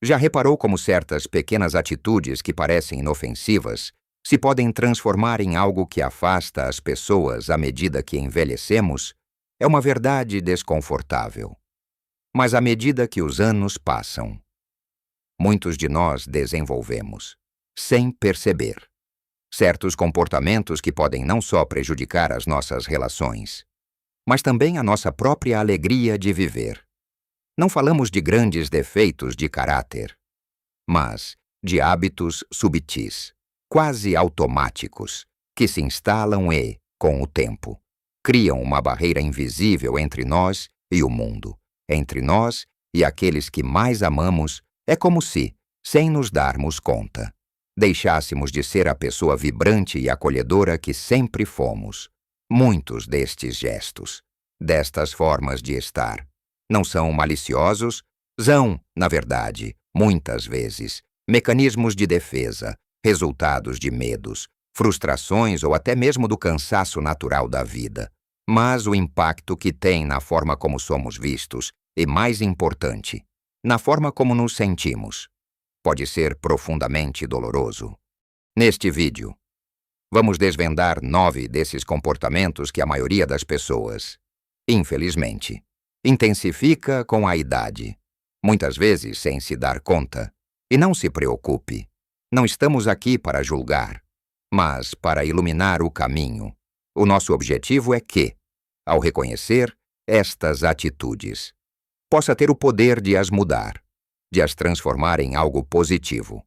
Já reparou como certas pequenas atitudes que parecem inofensivas se podem transformar em algo que afasta as pessoas à medida que envelhecemos? É uma verdade desconfortável. Mas à medida que os anos passam, muitos de nós desenvolvemos, sem perceber, certos comportamentos que podem não só prejudicar as nossas relações, mas também a nossa própria alegria de viver. Não falamos de grandes defeitos de caráter, mas de hábitos subtis, quase automáticos, que se instalam e, com o tempo, criam uma barreira invisível entre nós e o mundo, entre nós e aqueles que mais amamos. É como se, sem nos darmos conta, deixássemos de ser a pessoa vibrante e acolhedora que sempre fomos. Muitos destes gestos, destas formas de estar, não são maliciosos, são, na verdade, muitas vezes, mecanismos de defesa, resultados de medos, frustrações ou até mesmo do cansaço natural da vida. Mas o impacto que tem na forma como somos vistos e, mais importante, na forma como nos sentimos, pode ser profundamente doloroso. Neste vídeo, vamos desvendar 9 desses comportamentos que a maioria das pessoas, infelizmente, intensifica com a idade, muitas vezes sem se dar conta. E não se preocupe, não estamos aqui para julgar, mas para iluminar o caminho. O nosso objetivo é que, ao reconhecer estas atitudes, possa ter o poder de as mudar, de as transformar em algo positivo.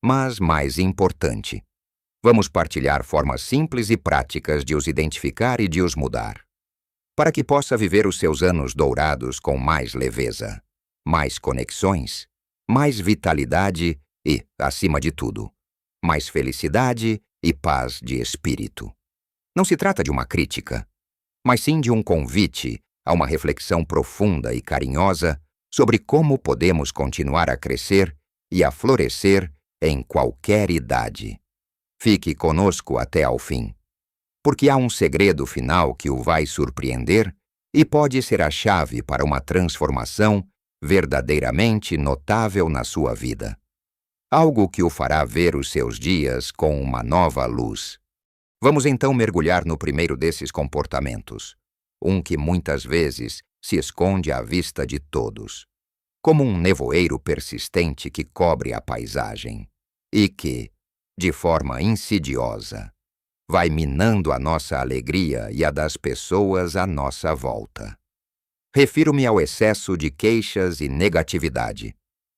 Mas, mais importante, vamos partilhar formas simples e práticas de os identificar e de os mudar, para que possa viver os seus anos dourados com mais leveza, mais conexões, mais vitalidade e, acima de tudo, mais felicidade e paz de espírito. Não se trata de uma crítica, mas sim de um convite a uma reflexão profunda e carinhosa sobre como podemos continuar a crescer e a florescer em qualquer idade. Fique conosco até ao fim, porque há um segredo final que o vai surpreender e pode ser a chave para uma transformação verdadeiramente notável na sua vida. Algo que o fará ver os seus dias com uma nova luz. Vamos então mergulhar no primeiro desses comportamentos, um que muitas vezes se esconde à vista de todos, como um nevoeiro persistente que cobre a paisagem e que, de forma insidiosa, vai minando a nossa alegria e a das pessoas à nossa volta. Refiro-me ao excesso de queixas e negatividade.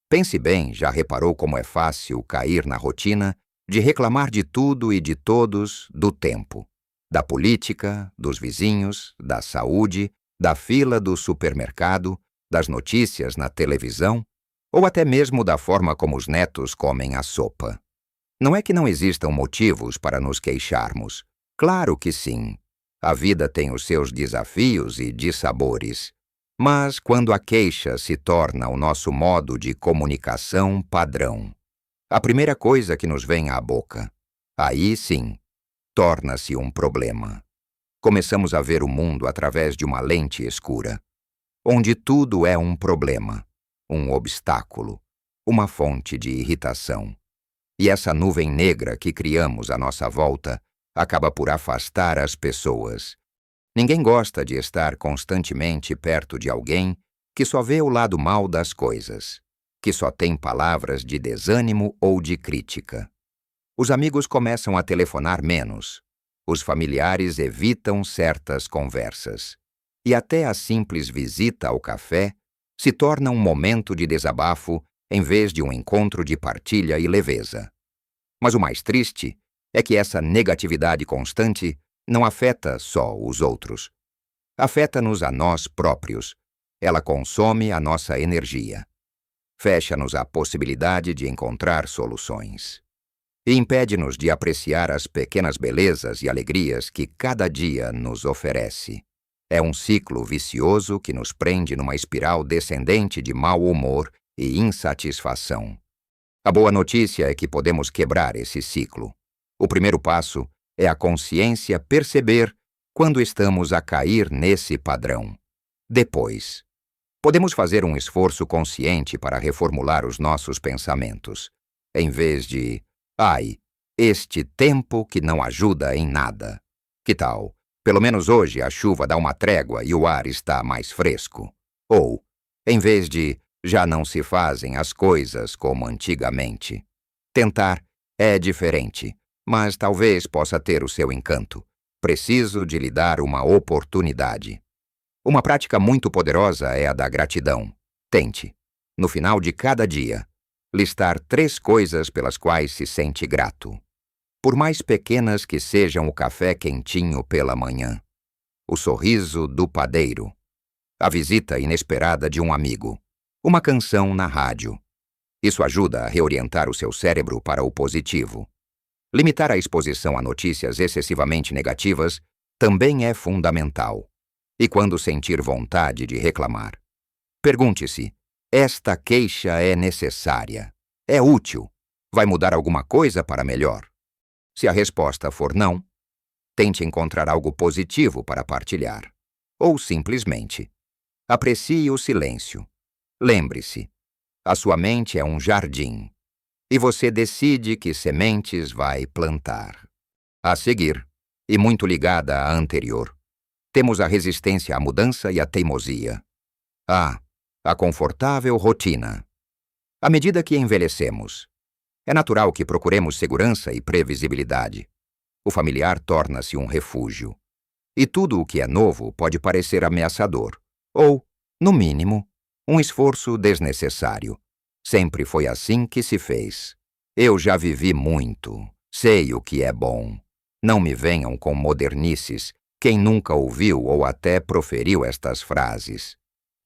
Pense bem, já reparou como é fácil cair na rotina de reclamar de tudo e de todos do tempo, da política, dos vizinhos, da saúde, da fila do supermercado, das notícias na televisão, ou até mesmo da forma como os netos comem a sopa. Não é que não existam motivos para nos queixarmos. Claro que sim. A vida tem os seus desafios e dissabores. Mas quando a queixa se torna o nosso modo de comunicação padrão, a primeira coisa que nos vem à boca, aí sim, torna-se um problema. Começamos a ver o mundo através de uma lente escura, onde tudo é um problema, um obstáculo, uma fonte de irritação. E essa nuvem negra que criamos à nossa volta acaba por afastar as pessoas. Ninguém gosta de estar constantemente perto de alguém que só vê o lado mal das coisas, que só tem palavras de desânimo ou de crítica. Os amigos começam a telefonar menos, os familiares evitam certas conversas, e até a simples visita ao café se torna um momento de desabafo em vez de um encontro de partilha e leveza. Mas o mais triste é que essa negatividade constante não afeta só os outros. Afeta-nos a nós próprios. Ela consome a nossa energia. Fecha-nos a possibilidade de encontrar soluções. E impede-nos de apreciar as pequenas belezas e alegrias que cada dia nos oferece. É um ciclo vicioso que nos prende numa espiral descendente de mau humor e insatisfação. A boa notícia é que podemos quebrar esse ciclo. O primeiro passo é a consciência perceber quando estamos a cair nesse padrão. Depois, Podemos fazer um esforço consciente para reformular os nossos pensamentos, em vez de, ai, este tempo que não ajuda em nada. Que tal? Pelo menos hoje a chuva dá uma trégua e o ar está mais fresco. Ou, em vez de, já não se fazem as coisas como antigamente. Tentar é diferente, mas talvez possa ter o seu encanto. Preciso de lhe dar uma oportunidade. Uma prática muito poderosa é a da gratidão. Tente, no final de cada dia, listar 3 coisas pelas quais se sente grato. Por mais pequenas que sejam o café quentinho pela manhã, o sorriso do padeiro, a visita inesperada de um amigo, uma canção na rádio. Isso ajuda a reorientar o seu cérebro para o positivo. Limitar a exposição a notícias excessivamente negativas também é fundamental. E quando sentir vontade de reclamar, pergunte-se: esta queixa é necessária? É útil? Vai mudar alguma coisa para melhor? Se a resposta for não, tente encontrar algo positivo para partilhar. Ou simplesmente, aprecie o silêncio. Lembre-se, a sua mente é um jardim, e você decide que sementes vai plantar. A seguir, e muito ligada à anterior, temos a resistência à mudança e a teimosia. A confortável rotina. À medida que envelhecemos, é natural que procuremos segurança e previsibilidade. O familiar torna-se um refúgio. E tudo o que é novo pode parecer ameaçador, ou, no mínimo, um esforço desnecessário. Sempre foi assim que se fez. Eu já vivi muito. Sei o que é bom. Não me venham com modernices. Quem nunca ouviu ou até proferiu estas frases?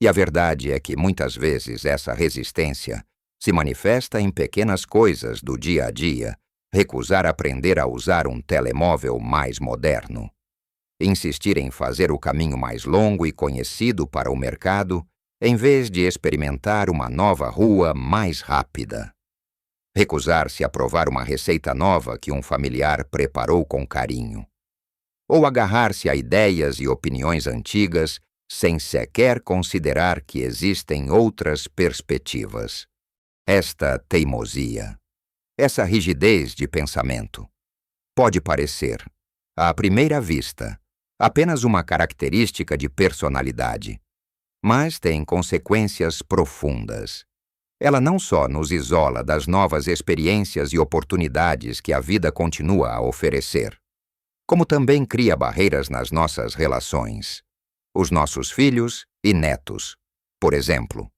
E a verdade é que muitas vezes essa resistência se manifesta em pequenas coisas do dia a dia, recusar aprender a usar um telemóvel mais moderno, insistir em fazer o caminho mais longo e conhecido para o mercado, em vez de experimentar uma nova rua mais rápida, recusar-se a provar uma receita nova que um familiar preparou com carinho, ou agarrar-se a ideias e opiniões antigas sem sequer considerar que existem outras perspectivas. Esta teimosia, essa rigidez de pensamento, pode parecer, à primeira vista, apenas uma característica de personalidade, mas tem consequências profundas. Ela não só nos isola das novas experiências e oportunidades que a vida continua a oferecer, como também cria barreiras nas nossas relações. Os nossos filhos e netos, por exemplo,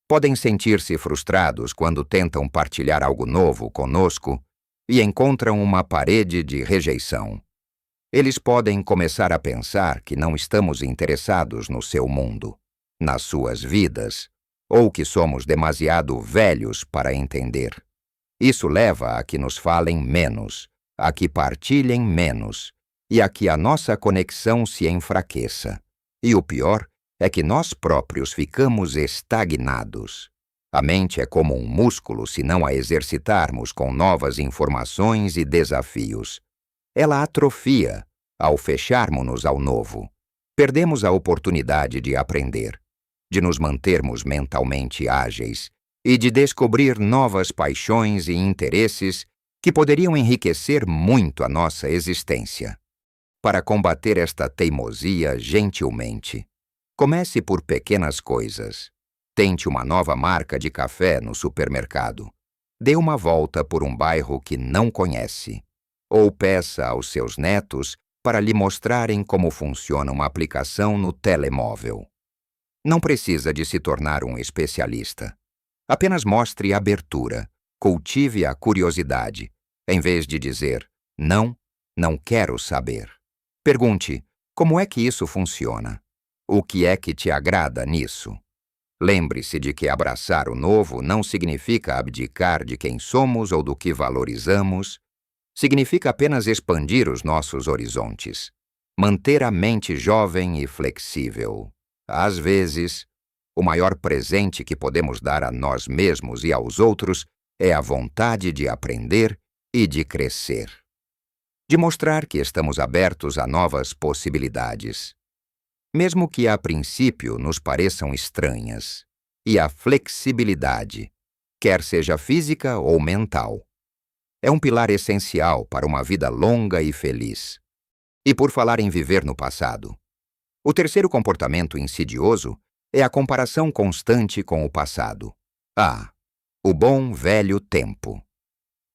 podem sentir-se frustrados quando tentam partilhar algo novo conosco e encontram uma parede de rejeição. Eles podem começar a pensar que não estamos interessados no seu mundo, nas suas vidas, ou que somos demasiado velhos para entender. Isso leva a que nos falem menos, a que partilhem menos e a que a nossa conexão se enfraqueça. E o pior é que nós próprios ficamos estagnados. A mente é como um músculo se não a exercitarmos com novas informações e desafios. Ela atrofia ao fecharmos-nos ao novo. Perdemos a oportunidade de aprender, de nos mantermos mentalmente ágeis e de descobrir novas paixões e interesses que poderiam enriquecer muito a nossa existência. Para combater esta teimosia gentilmente, comece por pequenas coisas. Tente uma nova marca de café no supermercado. Dê uma volta por um bairro que não conhece. Ou peça aos seus netos para lhe mostrarem como funciona uma aplicação no telemóvel. Não precisa de se tornar um especialista. Apenas mostre abertura, cultive a curiosidade, em vez de dizer, não quero saber. Pergunte, como é que isso funciona? O que é que te agrada nisso? Lembre-se de que abraçar o novo não significa abdicar de quem somos ou do que valorizamos. Significa apenas expandir os nossos horizontes. Manter a mente jovem e flexível. Às vezes, o maior presente que podemos dar a nós mesmos e aos outros é a vontade de aprender e de crescer. De mostrar que estamos abertos a novas possibilidades. mesmo que a princípio nos pareçam estranhas, e a flexibilidade, quer seja física ou mental. É um pilar essencial para uma vida longa e feliz. E por falar em viver no passado, o terceiro comportamento insidioso é a comparação constante com o passado. O bom velho tempo.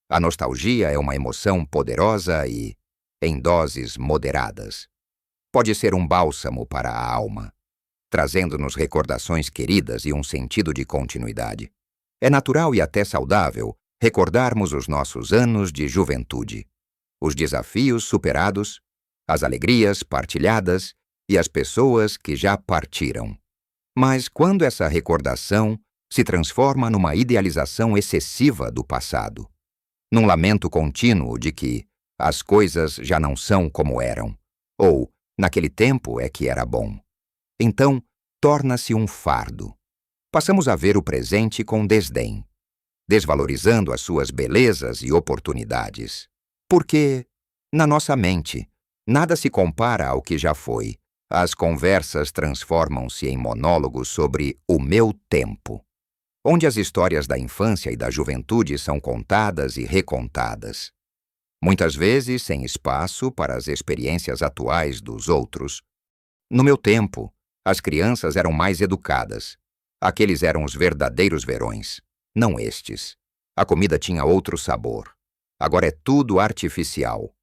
A nostalgia é uma emoção poderosa e, em doses moderadas, pode ser um bálsamo para a alma, trazendo-nos recordações queridas e um sentido de continuidade. É natural e até saudável recordarmos os nossos anos de juventude, os desafios superados, as alegrias partilhadas e as pessoas que já partiram. Mas quando essa recordação se transforma numa idealização excessiva do passado, num lamento contínuo de que as coisas já não são como eram, ou naquele tempo é que era bom, então torna-se um fardo. Passamos a ver o presente com desdém, desvalorizando as suas belezas e oportunidades. Porque, na nossa mente, nada se compara ao que já foi. As conversas transformam-se em monólogos sobre o meu tempo, onde as histórias da infância e da juventude são contadas e recontadas, muitas vezes sem espaço para as experiências atuais dos outros. No meu tempo, as crianças eram mais educadas. Aqueles eram os verdadeiros verões, não estes. A comida tinha outro sabor. Agora é tudo artificial.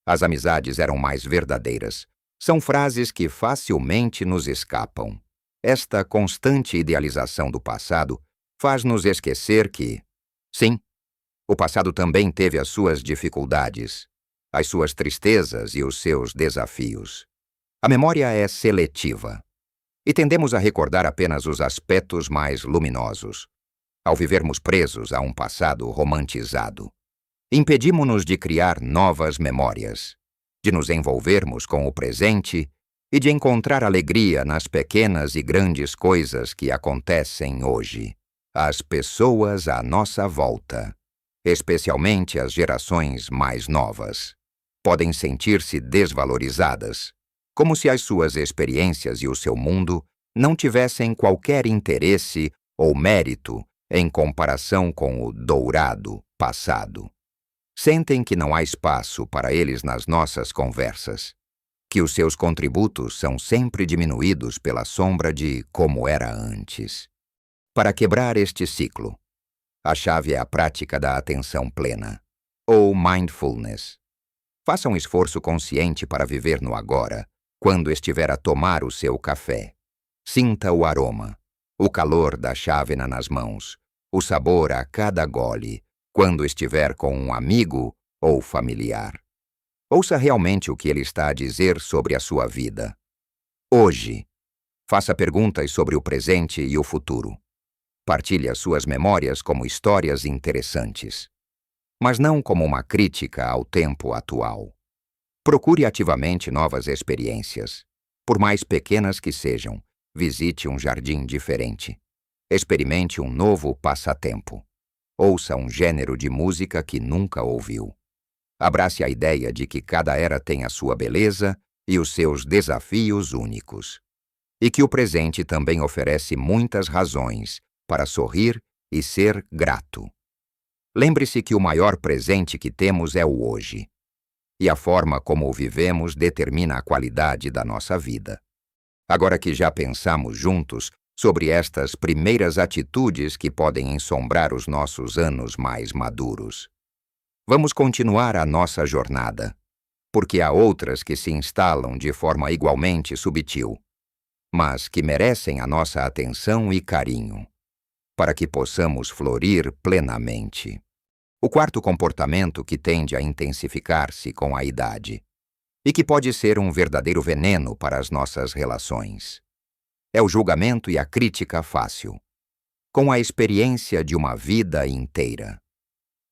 As amizades eram mais verdadeiras. São frases que facilmente nos escapam. Esta constante idealização do passado faz-nos esquecer que, sim, o passado também teve as suas dificuldades, as suas tristezas e os seus desafios. A memória é seletiva e tendemos a recordar apenas os aspectos mais luminosos, ao vivermos presos a um passado romantizado. Impedimos-nos de criar novas memórias, de nos envolvermos com o presente e de encontrar alegria nas pequenas e grandes coisas que acontecem hoje. As pessoas à nossa volta, especialmente as gerações mais novas, podem sentir-se desvalorizadas, como se as suas experiências e o seu mundo não tivessem qualquer interesse ou mérito em comparação com o dourado passado. Sentem que não há espaço para eles nas nossas conversas, que os seus contributos são sempre diminuídos pela sombra de como era antes. Para quebrar este ciclo, a chave é a prática da atenção plena, ou mindfulness. Faça um esforço consciente para viver no agora, quando estiver a tomar o seu café. Sinta o aroma, o calor da chávena nas mãos, o sabor a cada gole, quando estiver com um amigo ou familiar. Ouça realmente o que ele está a dizer sobre a sua vida. Hoje, faça perguntas sobre o presente e o futuro. Partilhe as suas memórias como histórias interessantes, mas não como uma crítica ao tempo atual. Procure ativamente novas experiências. Por mais pequenas que sejam, visite um jardim diferente. Experimente um novo passatempo. Ouça um gênero de música que nunca ouviu. Abrace a ideia de que cada era tem a sua beleza e os seus desafios únicos. E que o presente também oferece muitas razões para sorrir e ser grato. Lembre-se que o maior presente que temos é o hoje. E a forma como o vivemos determina a qualidade da nossa vida. Agora que já pensamos juntos sobre estas primeiras atitudes que podem ensombrar os nossos anos mais maduros, vamos continuar a nossa jornada, porque há outras que se instalam de forma igualmente sutil, mas que merecem a nossa atenção e carinho, para que possamos florir plenamente. O quarto comportamento que tende a intensificar-se com a idade, e que pode ser um verdadeiro veneno para as nossas relações, é o julgamento e a crítica fácil, com a experiência de uma vida inteira.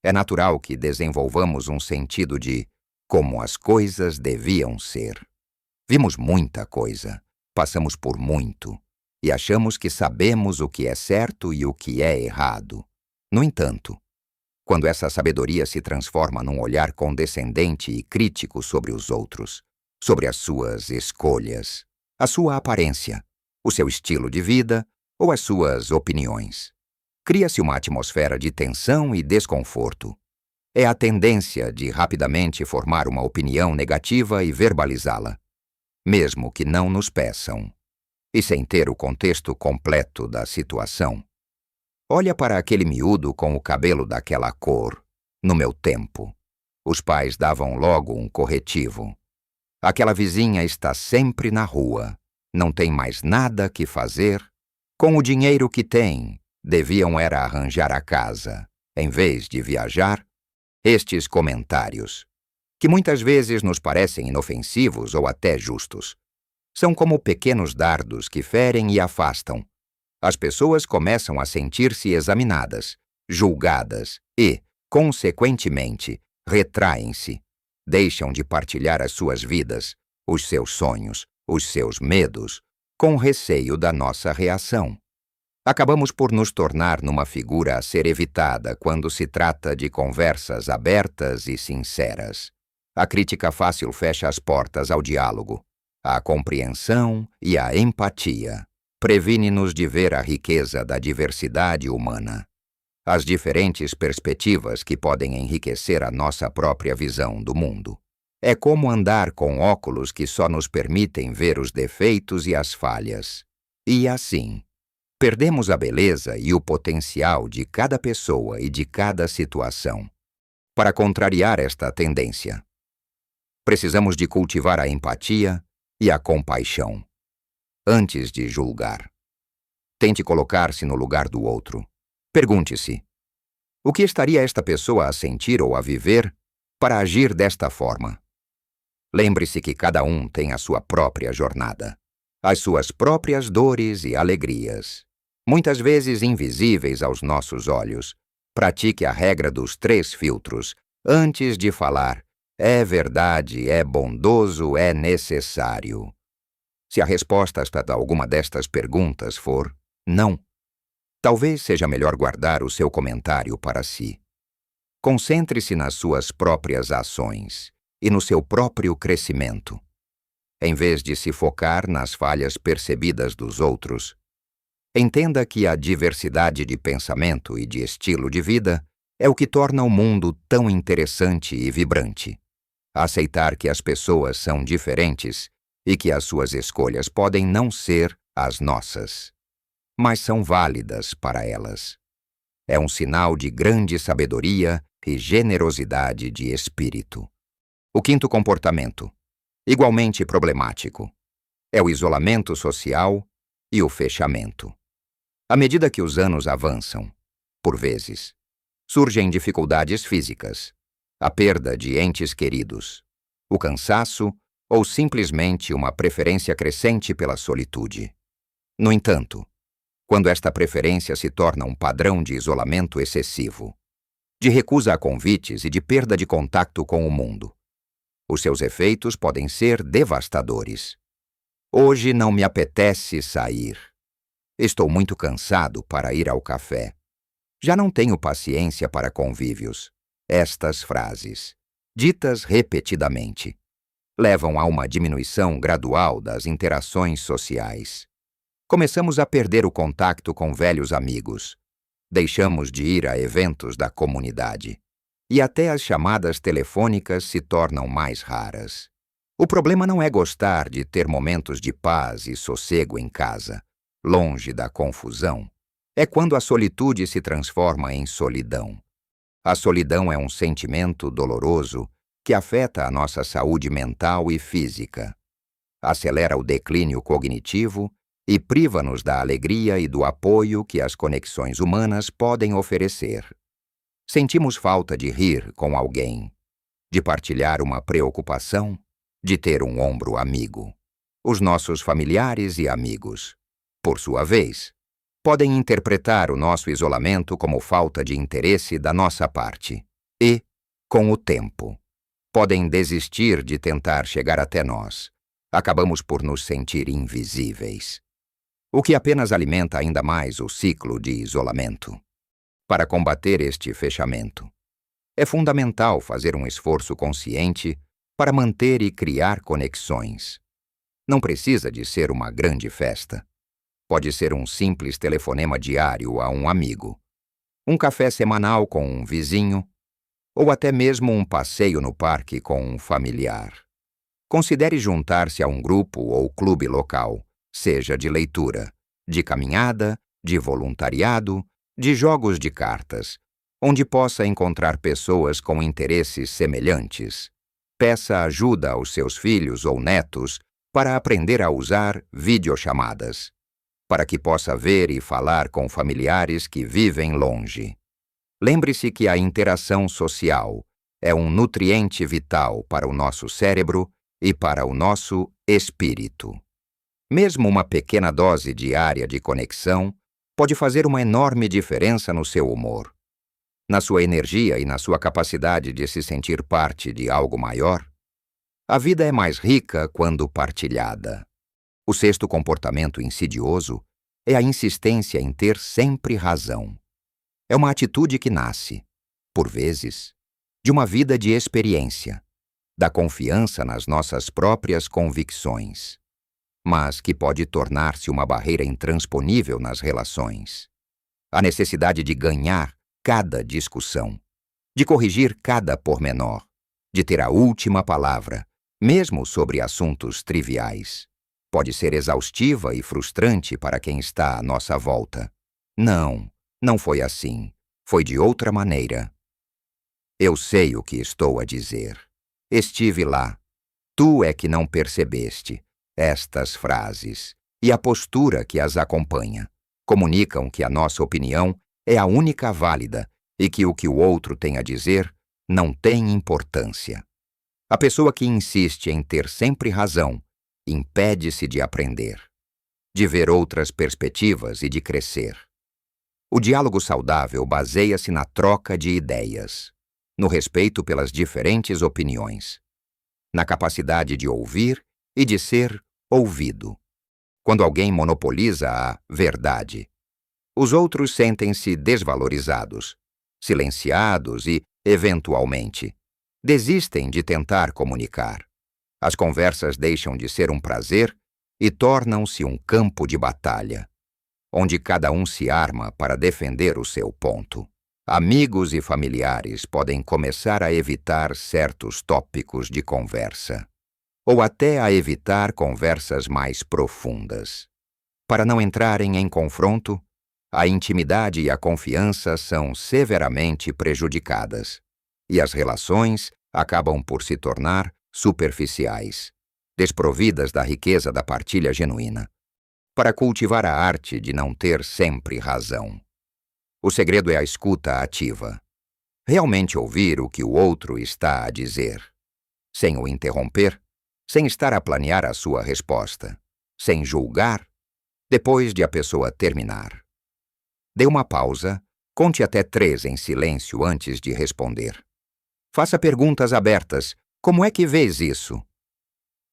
É natural que desenvolvamos um sentido de como as coisas deviam ser. Vimos muita coisa, passamos por muito, e achamos que sabemos o que é certo e o que é errado. No entanto, quando essa sabedoria se transforma num olhar condescendente e crítico sobre os outros, sobre as suas escolhas, a sua aparência, o seu estilo de vida ou as suas opiniões. Cria-se uma atmosfera de tensão e desconforto. É a tendência de rapidamente formar uma opinião negativa e verbalizá-la, mesmo que não nos peçam, e sem ter o contexto completo da situação. Olha para aquele miúdo com o cabelo daquela cor. No meu tempo, os pais davam logo um corretivo. Aquela vizinha está sempre na rua, não tem mais nada que fazer. Com o dinheiro que tem, deviam era arranjar a casa, em vez de viajar. Estes comentários, que muitas vezes nos parecem inofensivos ou até justos, são como pequenos dardos que ferem e afastam. As pessoas começam a sentir-se examinadas, julgadas e, consequentemente, retraem-se. Deixam de partilhar as suas vidas, os seus sonhos, os seus medos, com receio da nossa reação. Acabamos por nos tornar numa figura a ser evitada quando se trata de conversas abertas e sinceras. A crítica fácil fecha as portas ao diálogo, à compreensão e à empatia. Previne-nos de ver a riqueza da diversidade humana, as diferentes perspectivas que podem enriquecer a nossa própria visão do mundo. É como andar com óculos que só nos permitem ver os defeitos e as falhas. E assim, perdemos a beleza e o potencial de cada pessoa e de cada situação. Para contrariar esta tendência, precisamos de cultivar a empatia e a compaixão. Antes de julgar, tente colocar-se no lugar do outro. Pergunte-se: o que estaria esta pessoa a sentir ou a viver para agir desta forma? Lembre-se que cada um tem a sua própria jornada, as suas próprias dores e alegrias, muitas vezes invisíveis aos nossos olhos. Pratique a regra dos 3 filtros antes de falar: é verdade, é bondoso, é necessário. Se a resposta a alguma destas perguntas for não, talvez seja melhor guardar o seu comentário para si. Concentre-se nas suas próprias ações e no seu próprio crescimento, em vez de se focar nas falhas percebidas dos outros. Entenda que a diversidade de pensamento e de estilo de vida é o que torna o mundo tão interessante e vibrante. Aceitar que as pessoas são diferentes e que as suas escolhas podem não ser as nossas, mas são válidas para elas. É um sinal de grande sabedoria e generosidade de espírito. O 5º comportamento, igualmente problemático, é o isolamento social e o fechamento. À medida que os anos avançam, por vezes, surgem dificuldades físicas, a perda de entes queridos, o cansaço ou simplesmente uma preferência crescente pela solitude. No entanto, quando esta preferência se torna um padrão de isolamento excessivo, de recusa a convites e de perda de contato com o mundo, os seus efeitos podem ser devastadores. Hoje não me apetece sair. Estou muito cansado para ir ao café. Já não tenho paciência para convívios. Estas frases, ditas repetidamente, levam a uma diminuição gradual das interações sociais. Começamos a perder o contato com velhos amigos. Deixamos de ir a eventos da comunidade. E até as chamadas telefônicas se tornam mais raras. O problema não é gostar de ter momentos de paz e sossego em casa, longe da confusão. É quando a solitude se transforma em solidão. A solidão é um sentimento doloroso que afeta a nossa saúde mental e física. Acelera o declínio cognitivo e priva-nos da alegria e do apoio que as conexões humanas podem oferecer. Sentimos falta de rir com alguém, de partilhar uma preocupação, de ter um ombro amigo. Os nossos familiares e amigos, por sua vez, podem interpretar o nosso isolamento como falta de interesse da nossa parte e, com o tempo, podem desistir de tentar chegar até nós. Acabamos por nos sentir invisíveis, o que apenas alimenta ainda mais o ciclo de isolamento. Para combater este fechamento, é fundamental fazer um esforço consciente para manter e criar conexões. Não precisa de ser uma grande festa. Pode ser um simples telefonema diário a um amigo, um café semanal com um vizinho, ou até mesmo um passeio no parque com um familiar. Considere juntar-se a um grupo ou clube local, seja de leitura, de caminhada, de voluntariado, de jogos de cartas, onde possa encontrar pessoas com interesses semelhantes. Peça ajuda aos seus filhos ou netos para aprender a usar videochamadas, para que possa ver e falar com familiares que vivem longe. Lembre-se que a interação social é um nutriente vital para o nosso cérebro e para o nosso espírito. Mesmo uma pequena dose diária de conexão pode fazer uma enorme diferença no seu humor, na sua energia e na sua capacidade de se sentir parte de algo maior. A vida é mais rica quando partilhada. O sexto comportamento insidioso é a insistência em ter sempre razão. É uma atitude que nasce, por vezes, de uma vida de experiência, da confiança nas nossas próprias convicções, mas que pode tornar-se uma barreira intransponível nas relações. A necessidade de ganhar cada discussão, de corrigir cada pormenor, de ter a última palavra, mesmo sobre assuntos triviais, pode ser exaustiva e frustrante para quem está à nossa volta. Não foi assim. Foi de outra maneira. Eu sei o que estou a dizer. Estive lá. Tu é que não percebeste. Estas frases e a postura que as acompanha comunicam que a nossa opinião é a única válida e que o outro tem a dizer não tem importância. A pessoa que insiste em ter sempre razão impede-se de aprender, de ver outras perspectivas e de crescer. O diálogo saudável baseia-se na troca de ideias, no respeito pelas diferentes opiniões, na capacidade de ouvir e de ser ouvido. Quando alguém monopoliza a verdade, os outros sentem-se desvalorizados, silenciados e, eventualmente, desistem de tentar comunicar. As conversas deixam de ser um prazer e tornam-se um campo de batalha, onde cada um se arma para defender o seu ponto. Amigos e familiares podem começar a evitar certos tópicos de conversa, ou até a evitar conversas mais profundas. Para não entrarem em confronto, a intimidade e a confiança são severamente prejudicadas, e as relações acabam por se tornar superficiais, desprovidas da riqueza da partilha genuína. Para cultivar a arte de não ter sempre razão, o segredo é a escuta ativa. Realmente ouvir o que o outro está a dizer, sem o interromper, sem estar a planear a sua resposta, sem julgar, depois de a pessoa terminar. Dê uma pausa, conte até 3 em silêncio antes de responder. Faça perguntas abertas. Como é que vês isso?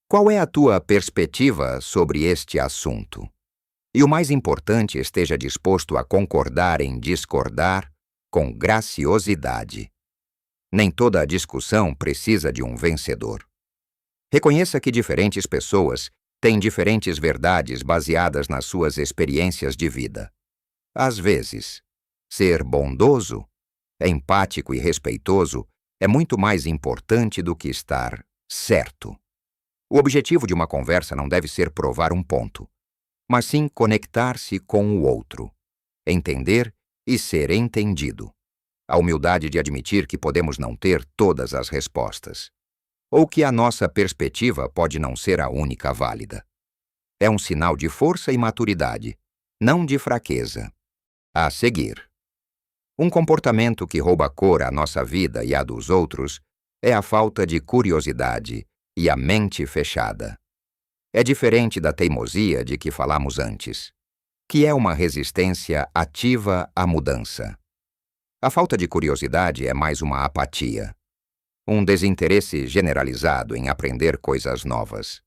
Qual é a tua perspectiva sobre este assunto? E o mais importante, esteja disposto a concordar em discordar com graciosidade. Nem toda a discussão precisa de um vencedor. Reconheça que diferentes pessoas têm diferentes verdades baseadas nas suas experiências de vida. Às vezes, ser bondoso, empático e respeitoso é muito mais importante do que estar certo. O objetivo de uma conversa não deve ser provar um ponto, mas sim conectar-se com o outro, entender e ser entendido. A humildade de admitir que podemos não ter todas as respostas, ou que a nossa perspectiva pode não ser a única válida. É um sinal de força e maturidade, não de fraqueza. A seguir, um comportamento que rouba cor à nossa vida e à dos outros é a falta de curiosidade e a mente fechada. É diferente da teimosia de que falamos antes, que é uma resistência ativa à mudança. A falta de curiosidade é mais uma apatia, um desinteresse generalizado em aprender coisas novas,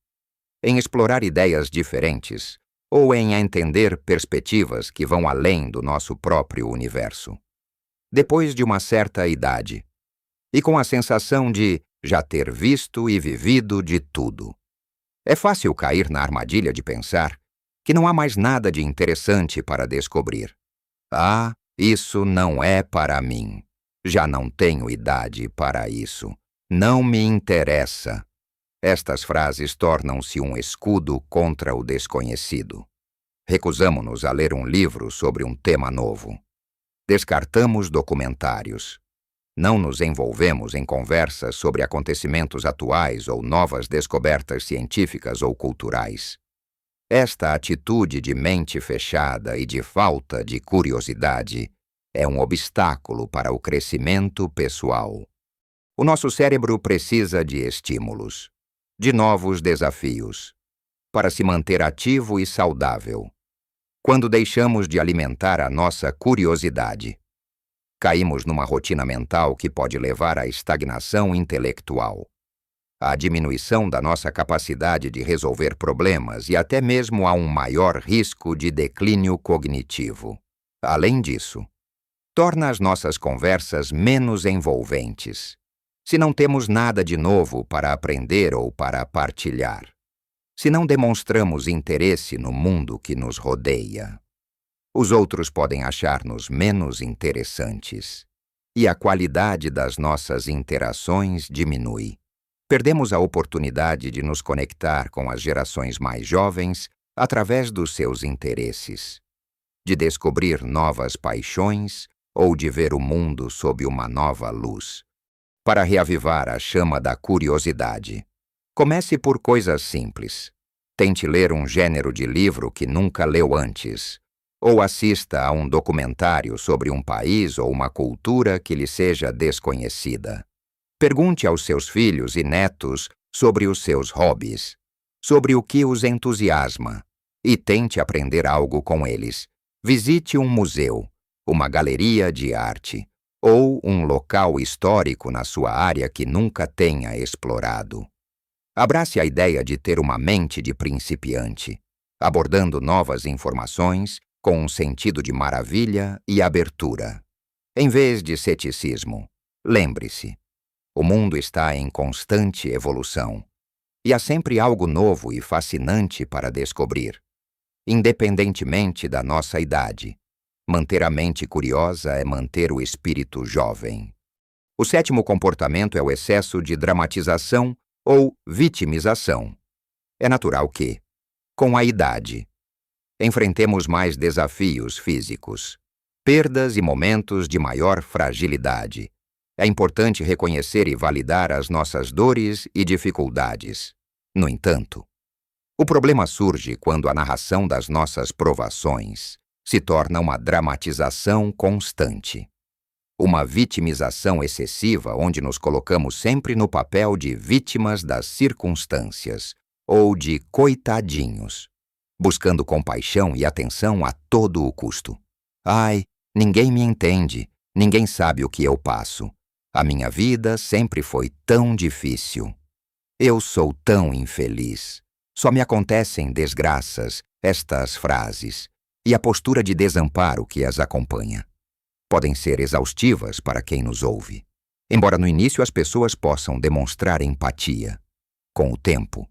em explorar ideias diferentes ou em entender perspectivas que vão além do nosso próprio universo. Depois de uma certa idade, e com a sensação de já ter visto e vivido de tudo, É fácil cair na armadilha de pensar que não há mais nada de interessante para descobrir. Ah, isso não é para mim. Já não tenho idade para isso. Não me interessa. Estas frases tornam-se um escudo contra o desconhecido. Recusamo-nos a ler um livro sobre um tema novo. Descartamos documentários. Não nos envolvemos em conversas sobre acontecimentos atuais ou novas descobertas científicas ou culturais. Esta atitude de mente fechada e de falta de curiosidade é um obstáculo para o crescimento pessoal. O nosso cérebro precisa de estímulos, de novos desafios, para se manter ativo e saudável. Quando deixamos de alimentar a nossa curiosidade, caímos numa rotina mental que pode levar à estagnação intelectual, à diminuição da nossa capacidade de resolver problemas e até mesmo a um maior risco de declínio cognitivo. Além disso, torna as nossas conversas menos envolventes, se não temos nada de novo para aprender ou para partilhar, se não demonstramos interesse no mundo que nos rodeia. Os outros podem achar-nos menos interessantes, e a qualidade das nossas interações diminui. Perdemos a oportunidade de nos conectar com as gerações mais jovens através dos seus interesses, de descobrir novas paixões ou de ver o mundo sob uma nova luz. Para reavivar a chama da curiosidade, comece por coisas simples. Tente ler um gênero de livro que nunca leu antes, ou assista a um documentário sobre um país ou uma cultura que lhe seja desconhecida. Pergunte aos seus filhos e netos sobre os seus hobbies, sobre o que os entusiasma, e tente aprender algo com eles. Visite um museu, uma galeria de arte, ou um local histórico na sua área que nunca tenha explorado. Abrace a ideia de ter uma mente de principiante, abordando novas informações com um sentido de maravilha e abertura. Em vez de ceticismo, lembre-se, o mundo está em constante evolução, e há sempre algo novo e fascinante para descobrir, independentemente da nossa idade. Manter a mente curiosa é manter o espírito jovem. O sétimo comportamento é o excesso de dramatização ou vitimização. É natural que, com a idade, enfrentemos mais desafios físicos, perdas e momentos de maior fragilidade. É importante reconhecer e validar as nossas dores e dificuldades. No entanto, o problema surge quando a narração das nossas provações se torna uma dramatização constante. Uma vitimização excessiva onde nos colocamos sempre no papel de vítimas das circunstâncias ou de coitadinhos, buscando compaixão e atenção a todo o custo. Ai, ninguém me entende, ninguém sabe o que eu passo. A minha vida sempre foi tão difícil. Eu sou tão infeliz. Só me acontecem desgraças, estas frases, e a postura de desamparo que as acompanha. Podem ser exaustivas para quem nos ouve, embora no início as pessoas possam demonstrar empatia. Com o tempo,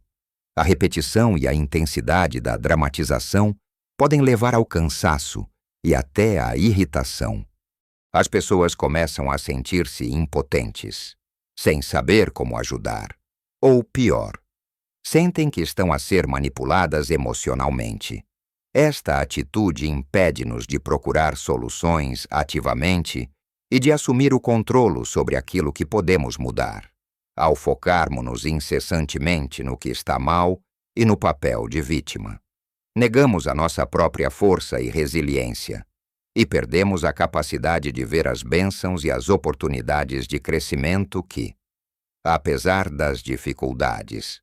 a repetição e a intensidade da dramatização podem levar ao cansaço e até à irritação. As pessoas começam a sentir-se impotentes, sem saber como ajudar. Ou pior, sentem que estão a ser manipuladas emocionalmente. Esta atitude impede-nos de procurar soluções ativamente e de assumir o controle sobre aquilo que podemos mudar, ao focarmos-nos incessantemente no que está mal e no papel de vítima. Negamos a nossa própria força e resiliência e perdemos a capacidade de ver as bênçãos e as oportunidades de crescimento que, apesar das dificuldades,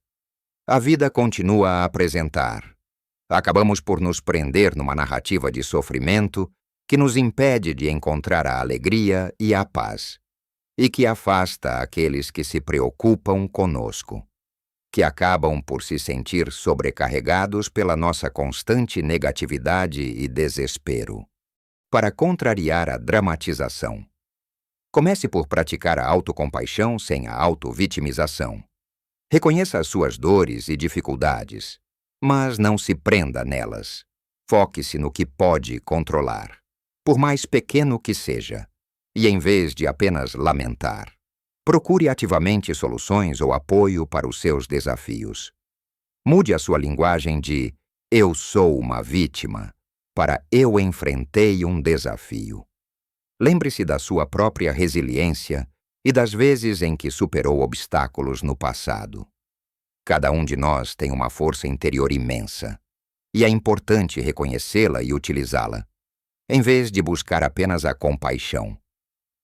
a vida continua a apresentar. Acabamos por nos prender numa narrativa de sofrimento que nos impede de encontrar a alegria e a paz, e que afasta aqueles que se preocupam conosco, que acabam por se sentir sobrecarregados pela nossa constante negatividade e desespero. Para contrariar a dramatização, comece por praticar a autocompaixão sem a autovitimização. Reconheça as suas dores e dificuldades, mas não se prenda nelas. Foque-se no que pode controlar, por mais pequeno que seja, e em vez de apenas lamentar, procure ativamente soluções ou apoio para os seus desafios. Mude a sua linguagem de "eu sou uma vítima" para "eu enfrentei um desafio". Lembre-se da sua própria resiliência e das vezes em que superou obstáculos no passado. Cada um de nós tem uma força interior imensa, e é importante reconhecê-la e utilizá-la, em vez de buscar apenas a compaixão.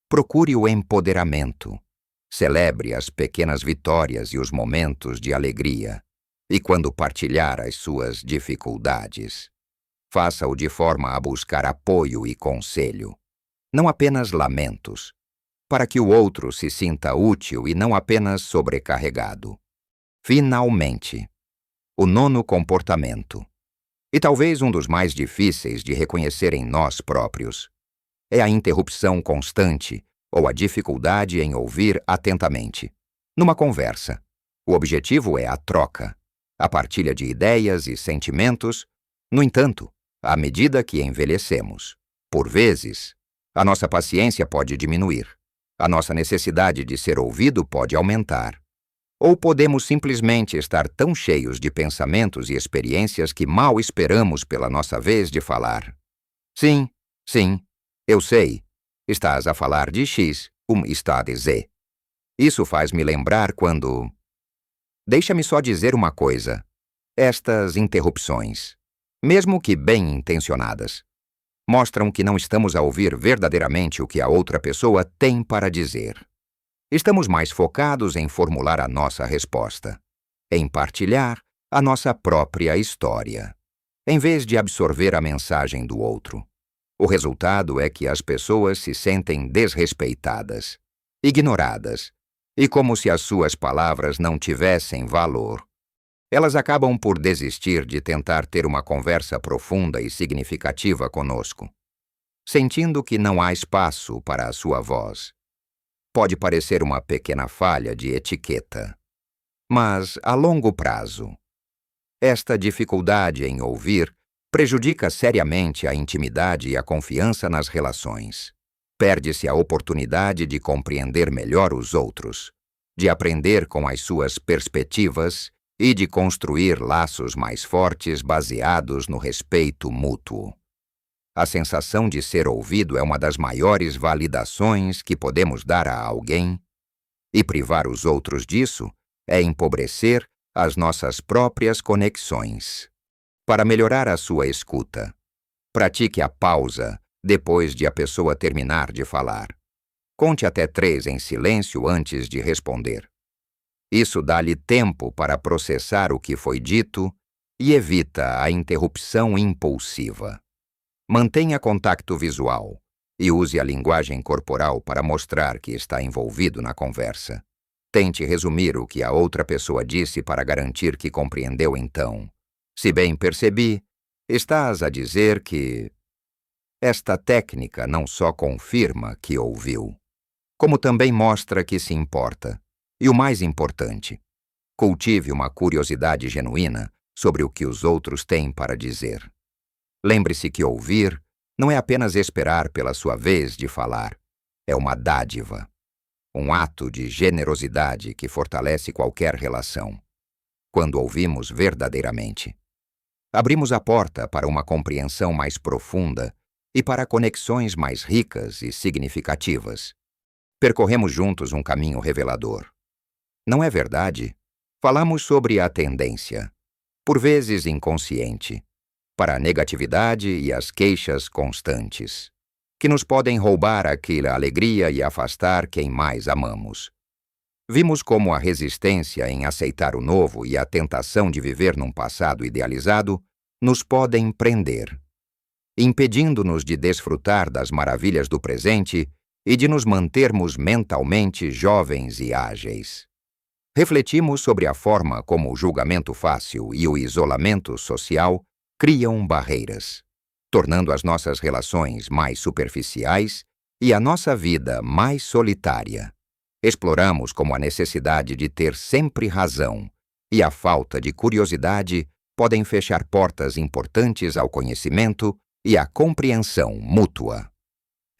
Procure o empoderamento. Celebre as pequenas vitórias e os momentos de alegria, e quando partilhar as suas dificuldades, faça-o de forma a buscar apoio e conselho, não apenas lamentos, para que o outro se sinta útil e não apenas sobrecarregado. Finalmente, o 9º comportamento, e talvez um dos mais difíceis de reconhecer em nós próprios, é a interrupção constante ou a dificuldade em ouvir atentamente. Numa conversa, o objetivo é a troca, a partilha de ideias e sentimentos. No entanto, à medida que envelhecemos, por vezes, a nossa paciência pode diminuir, a nossa necessidade de ser ouvido pode aumentar, ou podemos simplesmente estar tão cheios de pensamentos e experiências que mal esperamos pela nossa vez de falar. Sim, eu sei. Estás a falar de X, está de Z. Isso faz-me lembrar quando... Deixa-me só dizer uma coisa. Estas interrupções, mesmo que bem intencionadas, mostram que não estamos a ouvir verdadeiramente o que a outra pessoa tem para dizer. Estamos mais focados em formular a nossa resposta, em partilhar a nossa própria história, em vez de absorver a mensagem do outro. O resultado é que as pessoas se sentem desrespeitadas, ignoradas, e como se as suas palavras não tivessem valor. Elas acabam por desistir de tentar ter uma conversa profunda e significativa conosco, sentindo que não há espaço para a sua voz. Pode parecer uma pequena falha de etiqueta, mas, a longo prazo, esta dificuldade em ouvir prejudica seriamente a intimidade e a confiança nas relações. Perde-se a oportunidade de compreender melhor os outros, de aprender com as suas perspectivas e de construir laços mais fortes baseados no respeito mútuo. A sensação de ser ouvido é uma das maiores validações que podemos dar a alguém, e privar os outros disso é empobrecer as nossas próprias conexões. Para melhorar a sua escuta, pratique a pausa depois de a pessoa terminar de falar. Conte até 3 em silêncio antes de responder. Isso dá-lhe tempo para processar o que foi dito e evita a interrupção impulsiva. Mantenha contato visual e use a linguagem corporal para mostrar que está envolvido na conversa. Tente resumir o que a outra pessoa disse para garantir que compreendeu então. Se bem percebi, estás a dizer que... Esta técnica não só confirma que ouviu, como também mostra que se importa. E o mais importante, cultive uma curiosidade genuína sobre o que os outros têm para dizer. Lembre-se que ouvir não é apenas esperar pela sua vez de falar, é uma dádiva, um ato de generosidade que fortalece qualquer relação. Quando ouvimos verdadeiramente, abrimos a porta para uma compreensão mais profunda e para conexões mais ricas e significativas. Percorremos juntos um caminho revelador. Não é verdade? Falamos sobre a tendência, por vezes inconsciente, para a negatividade e as queixas constantes, que nos podem roubar aquela alegria e afastar quem mais amamos. Vimos como a resistência em aceitar o novo e a tentação de viver num passado idealizado nos podem prender, impedindo-nos de desfrutar das maravilhas do presente e de nos mantermos mentalmente jovens e ágeis. Refletimos sobre a forma como o julgamento fácil e o isolamento social criam barreiras, tornando as nossas relações mais superficiais e a nossa vida mais solitária. Exploramos como a necessidade de ter sempre razão e a falta de curiosidade podem fechar portas importantes ao conhecimento e à compreensão mútua,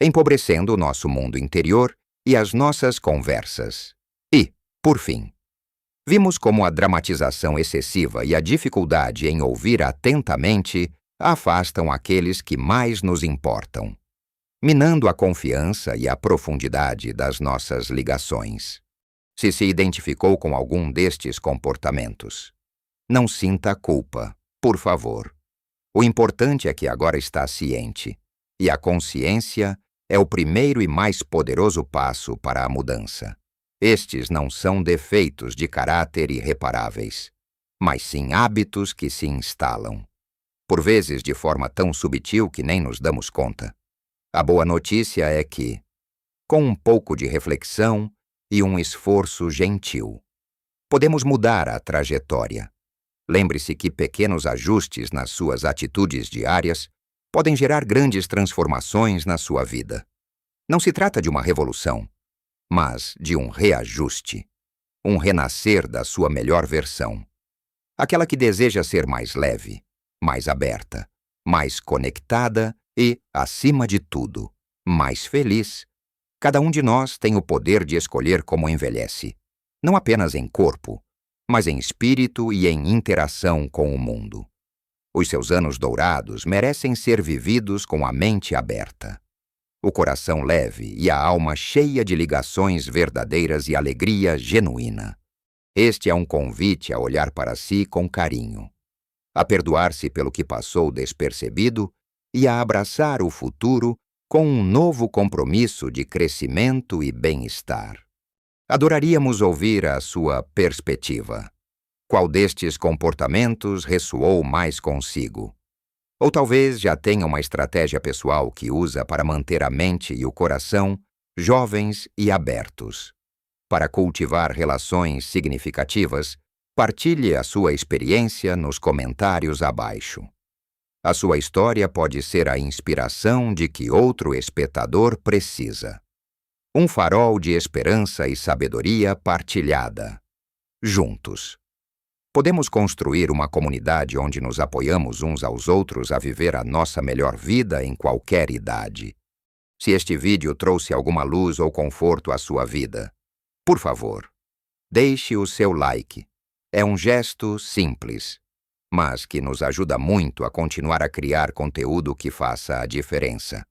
empobrecendo o nosso mundo interior e as nossas conversas. E, por fim, vimos como a dramatização excessiva e a dificuldade em ouvir atentamente afastam aqueles que mais nos importam, minando a confiança e a profundidade das nossas ligações. Se identificou com algum destes comportamentos, não sinta culpa, por favor. O importante é que agora está ciente, e a consciência é o primeiro e mais poderoso passo para a mudança. Estes não são defeitos de caráter irreparáveis, mas sim hábitos que se instalam, por vezes de forma tão sutil que nem nos damos conta. A boa notícia é que, com um pouco de reflexão e um esforço gentil, podemos mudar a trajetória. Lembre-se que pequenos ajustes nas suas atitudes diárias podem gerar grandes transformações na sua vida. Não se trata de uma revolução, mas de um reajuste, um renascer da sua melhor versão. Aquela que deseja ser mais leve, mais aberta, mais conectada e, acima de tudo, mais feliz. Cada um de nós tem o poder de escolher como envelhece, não apenas em corpo, mas em espírito e em interação com o mundo. Os seus anos dourados merecem ser vividos com a mente aberta, o coração leve e a alma cheia de ligações verdadeiras e alegria genuína. Este é um convite a olhar para si com carinho, a perdoar-se pelo que passou despercebido e a abraçar o futuro com um novo compromisso de crescimento e bem-estar. Adoraríamos ouvir a sua perspectiva. Qual destes comportamentos ressoou mais consigo? Ou talvez já tenha uma estratégia pessoal que usa para manter a mente e o coração jovens e abertos. Para cultivar relações significativas, partilhe a sua experiência nos comentários abaixo. A sua história pode ser a inspiração de que outro espectador precisa. Um farol de esperança e sabedoria partilhada. Juntos. Podemos construir uma comunidade onde nos apoiamos uns aos outros a viver a nossa melhor vida em qualquer idade. Se este vídeo trouxe alguma luz ou conforto à sua vida, por favor, deixe o seu like. É um gesto simples, mas que nos ajuda muito a continuar a criar conteúdo que faça a diferença,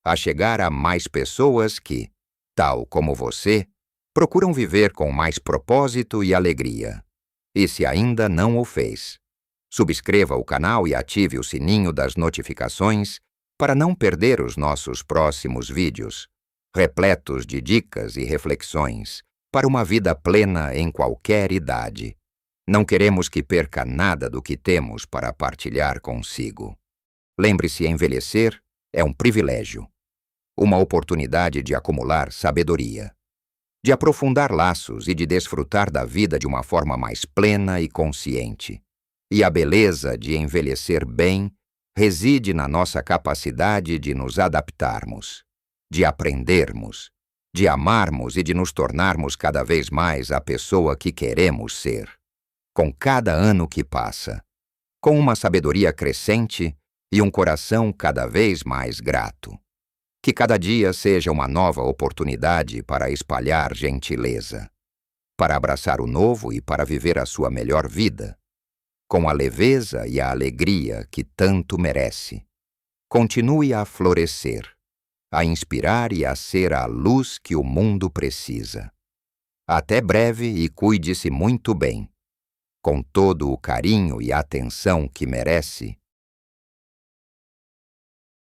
a chegar a mais pessoas que, tal como você, procuram viver com mais propósito e alegria. E se ainda não o fez, subscreva o canal e ative o sininho das notificações para não perder os nossos próximos vídeos, repletos de dicas e reflexões para uma vida plena em qualquer idade. Não queremos que perca nada do que temos para partilhar consigo. Lembre-se, envelhecer é um privilégio, uma oportunidade de acumular sabedoria, de aprofundar laços e de desfrutar da vida de uma forma mais plena e consciente. E a beleza de envelhecer bem reside na nossa capacidade de nos adaptarmos, de aprendermos, de amarmos e de nos tornarmos cada vez mais a pessoa que queremos ser. Com cada ano que passa, com uma sabedoria crescente e um coração cada vez mais grato. Que cada dia seja uma nova oportunidade para espalhar gentileza, para abraçar o novo e para viver a sua melhor vida, com a leveza e a alegria que tanto merece. Continue a florescer, a inspirar e a ser a luz que o mundo precisa. Até breve e cuide-se muito bem. Com todo o carinho e atenção que merece,